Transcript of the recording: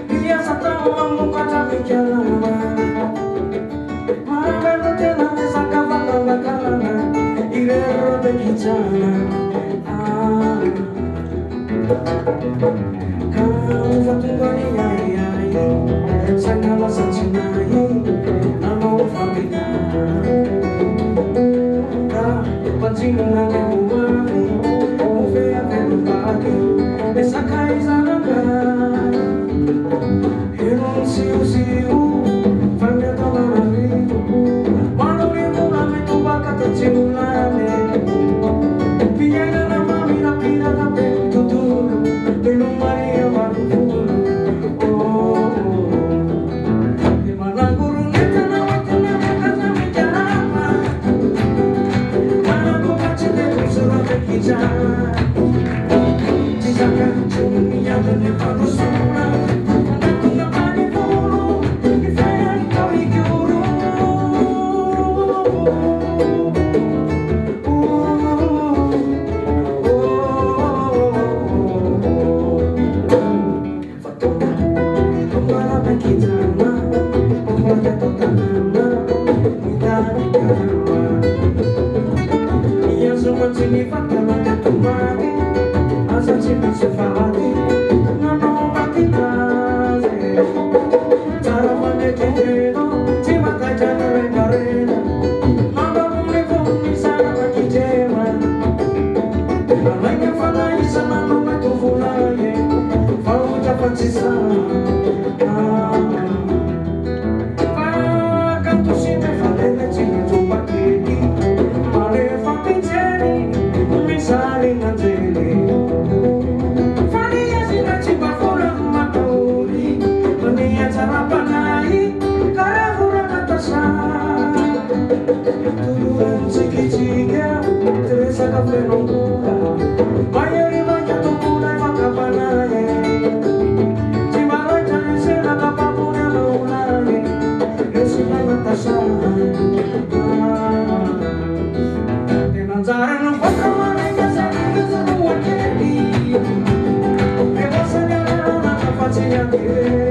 Biasa tahu muka tapi jalan Mara tena mesa kavanga bakana Irero bekijana Kau fatungani yai Sangala sachinai Namo famina Da panjina ngemuani Mufea kenupaki Besakai zananga Hirong siu Fanya tolari Manuri mulame tubaka tachimulane Piena na mami na pina na pentutulu Pelo Maria Marufulu Imana guruneta na watuna mukata mijarama Mana kupachite kusura pekijana Chisaka chuni ya dune panusura Yeah.